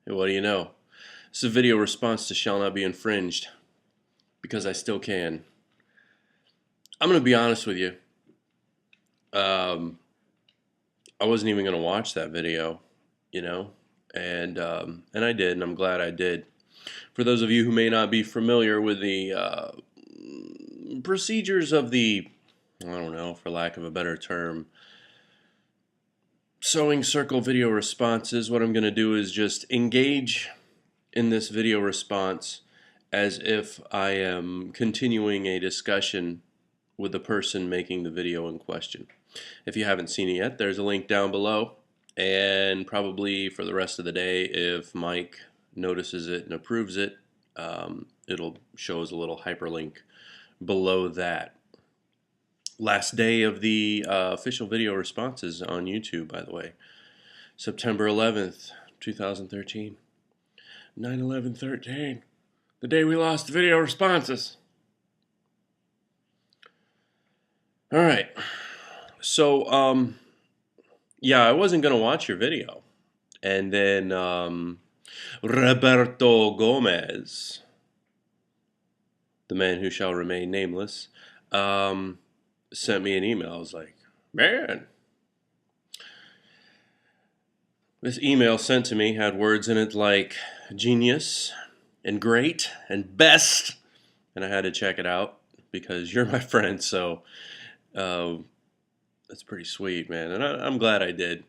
Hey, what do you know? It's a video response to shall not be infringed because I still can. I'm going to be honest with you. Um, I wasn't even going to watch that video, you know, and I did, and I'm glad I did. For those of you who may not be familiar with the procedures of the, I don't know, for lack of a better term, sewing circle video responses, what I'm going to do is just engage in this video response as if I am continuing a discussion with the person making the video in question. If you haven't seen it yet, there's a link down below, and probably for the rest of the day, if Mike notices it and approves it, it'll show as a little hyperlink below that. Last day of the official video responses on YouTube, by the way. September 11th, 2013. 9/11/13, the day we lost video responses. All right, so yeah, I wasn't gonna watch your video, and then Roberto Gomez, the man who shall remain nameless, sent me an email. I was like, man. This email sent to me had words in it like genius and great and best, and I had to check it out because you're my friend, so that's pretty sweet, man, and I'm glad I did.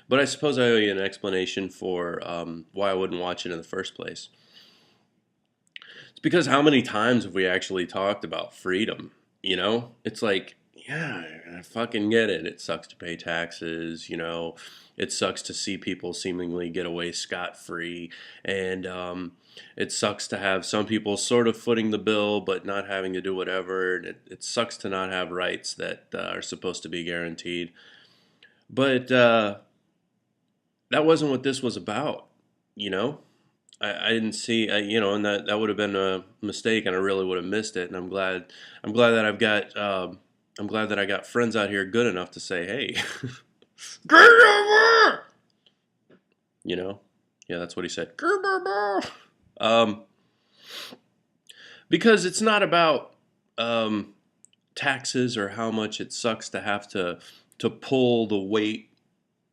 But I suppose I owe you an explanation for why I wouldn't watch it in the first place. It's because how many times have we actually talked about freedom, you know? It's like, yeah, I fucking get it. It sucks to pay taxes, you know. It sucks to see people seemingly get away scot-free. And it sucks to have some people sort of footing the bill but not having to do whatever. And it sucks to not have rights that are supposed to be guaranteed. But that wasn't what this was about, you know. I didn't see, you know, and that would have been a mistake, and I really would have missed it. And I'm glad that I'm glad that I got friends out here good enough to say, hey, get over, you know, yeah, that's what he said, um, because it's not about taxes or how much it sucks to have to pull the weight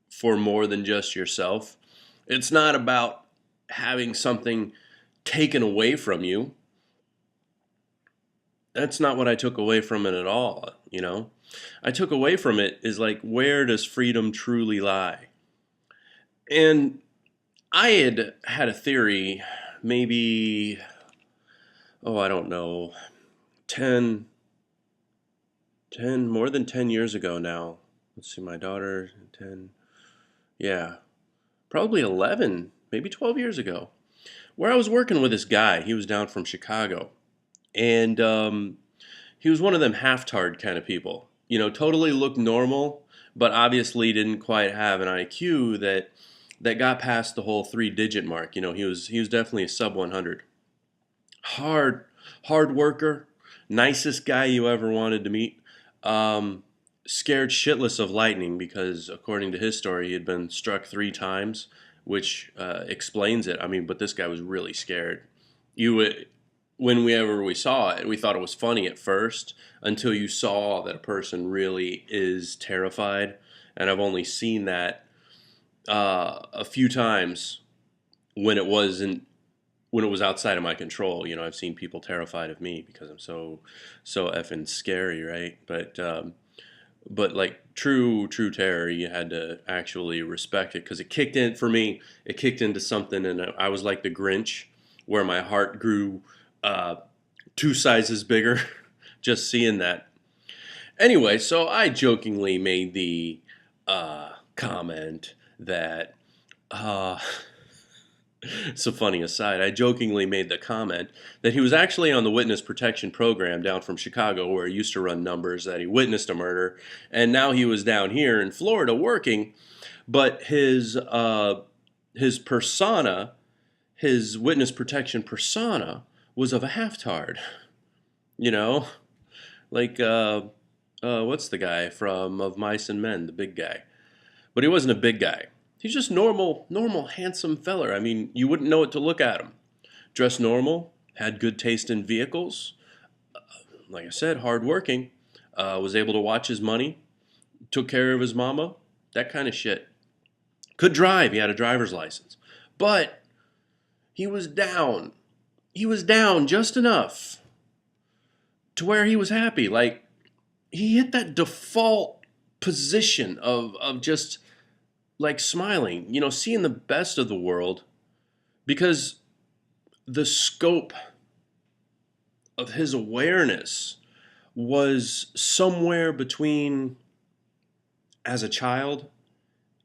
for more than just yourself. It's not about having something taken away from you. That's not what I took away from it at all, you know. I took away from it is like, where does freedom truly lie? And I had a theory maybe, oh, I don't know, 10, more than 10 years ago now. Let's see, my daughter, 10, yeah, probably 11, maybe 12 years ago, where I was working with this guy. He was down from Chicago. And he was one of them half-tard kind of people. You know, totally looked normal, but obviously didn't quite have an IQ that got past the whole 3-digit mark. You know, he was definitely a sub 100. Hard worker, nicest guy you ever wanted to meet. Scared shitless of lightning because, according to his story, he had been struck 3 times, which explains it. I mean, but this guy was really scared. Whenever we saw it, we thought it was funny at first until you saw that a person really is terrified. And I've only seen that a few times when it was outside of my control. You know, I've seen people terrified of me because I'm so effing scary, right? But like true terror, you had to actually respect it because it kicked in for me. It kicked into something, and I was like the Grinch, where my heart grew 2 sizes bigger just seeing that. Anyway, so I jokingly made the comment that it's a funny aside. I jokingly made the comment that he was actually on the witness protection program down from Chicago, where he used to run numbers, that he witnessed a murder, and now he was down here in Florida working, but his persona, his witness protection persona, was of a half-tard, you know, like what's the guy from Of Mice and Men, the big guy, but he wasn't a big guy. He's just normal, handsome feller. I mean, you wouldn't know it to look at him. Dressed normal, had good taste in vehicles. Like I said, hardworking. Was able to watch his money. Took care of his mama. That kind of shit. Could drive. He had a driver's license. But he was down. He was down just enough to where he was happy. Like, he hit that default position of just like smiling, seeing the best of the world, because the scope of his awareness was somewhere between as a child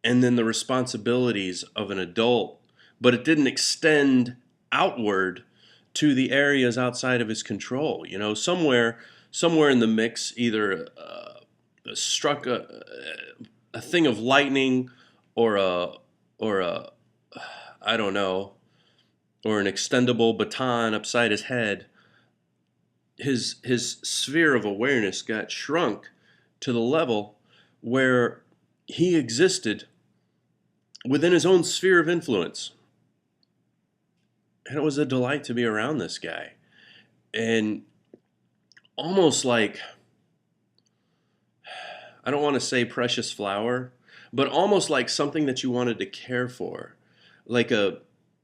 and then the responsibilities of an adult, but it didn't extend outward to the areas outside of his control. Somewhere in the mix, either struck a thing of lightning, or a I don't know, or an extendable baton upside his head. His sphere of awareness got shrunk to the level where he existed within his own sphere of influence. And it was a delight to be around this guy. And almost like, I don't want to say precious flower, but almost like something that you wanted to care for. Like a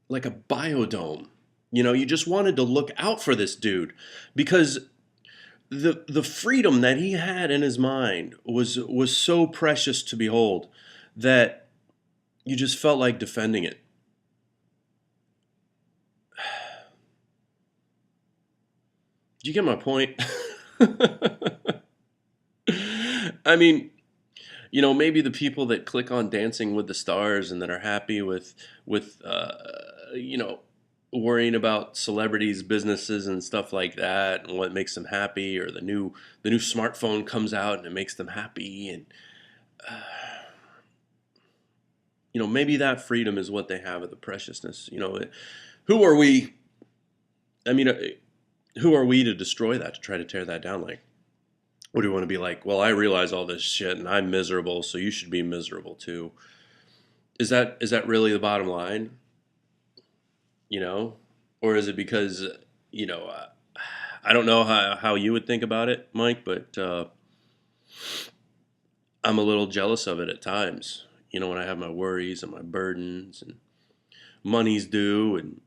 biodome. You just wanted to look out for this dude, because the freedom that he had in his mind was so precious to behold that you just felt like defending it. Do you get my point? I mean, maybe the people that click on Dancing with the Stars and that are happy with worrying about celebrities, businesses, and stuff like that, and what makes them happy, or the new smartphone comes out and it makes them happy, and maybe that freedom is what they have of the preciousness. Who are we? I mean, who are we to destroy that, to try to tear that down? Like, what do you want to be like? Well, I realize all this shit and I'm miserable, so you should be miserable too. Is that really the bottom line? Or is it because, I don't know how you would think about it, Mike, but I'm a little jealous of it at times. When I have my worries and my burdens and money's due, and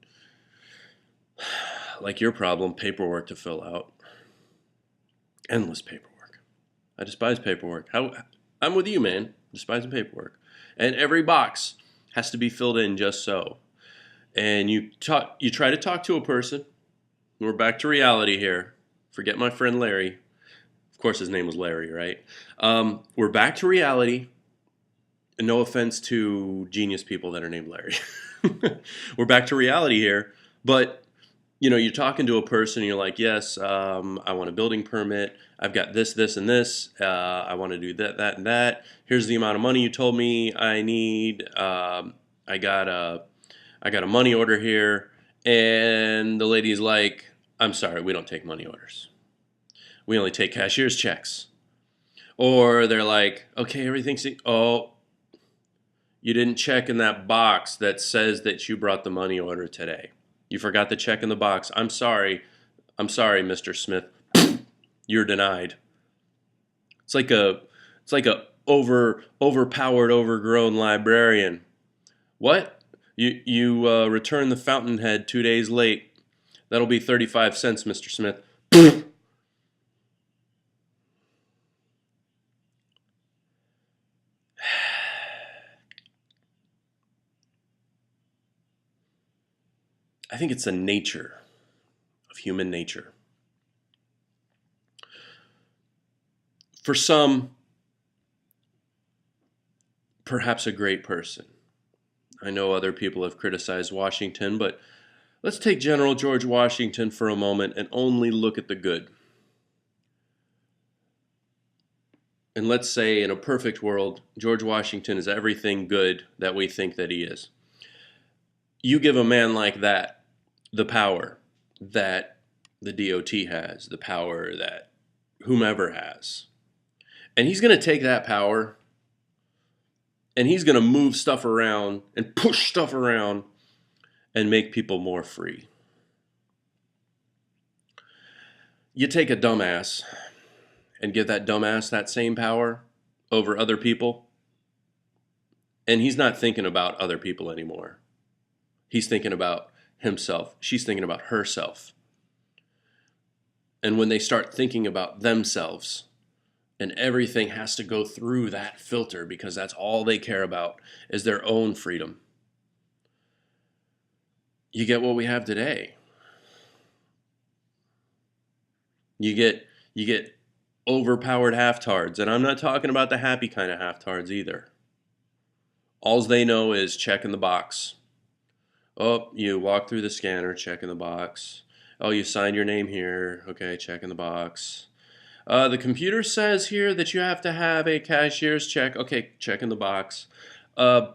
like your problem, paperwork to fill out. Endless paperwork. I despise paperwork. I'm with you, man. Despising paperwork. And every box has to be filled in just so. And you try to talk to a person. We're back to reality here. Forget my friend Larry. Of course, his name was Larry, right? We're back to reality. And no offense to genius people that are named Larry. We're back to reality here. But, you're talking to a person and you're like, yes, I want a building permit. I've got this, and this. I want to do that, and that. Here's the amount of money you told me I need. I got a money order here. And the lady's like, I'm sorry, we don't take money orders. We only take cashier's checks. Or they're like, okay, everything's... Oh, you didn't check in that box that says that you brought the money order today. You forgot to check in the box. I'm sorry, Mr. Smith. You're denied. It's like a overpowered, overgrown librarian. What? You returned the fountainhead 2 days late. That'll be 35 cents, Mr. Smith. I think it's the nature of human nature. For some, perhaps a great person. I know other people have criticized Washington, but let's take General George Washington for a moment and only look at the good. And let's say in a perfect world, George Washington is everything good that we think that he is. You give a man like that the power that the DOT has, the power that whomever has. And he's going to take that power And he's going to move stuff around and push stuff around and make people more free. You take a dumbass and give that dumbass that same power over other people, and he's not thinking about other people anymore. He's thinking about himself. She's thinking about herself. And when they start thinking about themselves, and everything has to go through that filter because that's all they care about is their own freedom, you get what we have today. You get overpowered half-tards, and I'm not talking about the happy kind of half-tards either. All they know is checking the box. Oh, you walk through the scanner, checking the box. Oh, you signed your name here. Okay, checking the box. The computer says here that you have to have a cashier's check. Okay, checking the box. Do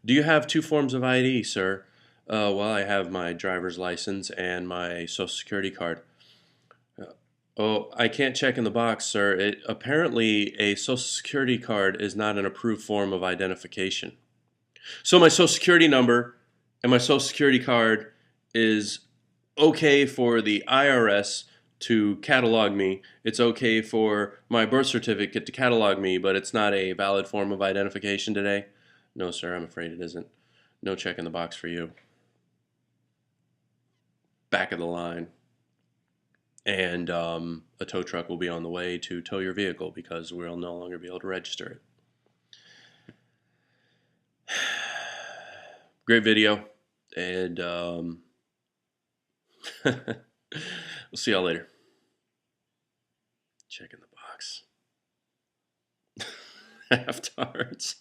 you have 2 forms of ID, sir? Well, I have my driver's license and my social security card. Oh, I can't check in the box, sir. Apparently, a social security card is not an approved form of identification. So my social security number and my social security card is okay for the IRS to catalog me. It's okay for my birth certificate to catalog me, but it's not a valid form of identification today? No, sir, I'm afraid it isn't. No check in the box for you. Back of the line. And a tow truck will be on the way to tow your vehicle because we'll no longer be able to register it. Great video, and we'll see y'all later. Check in the box. Half-tards.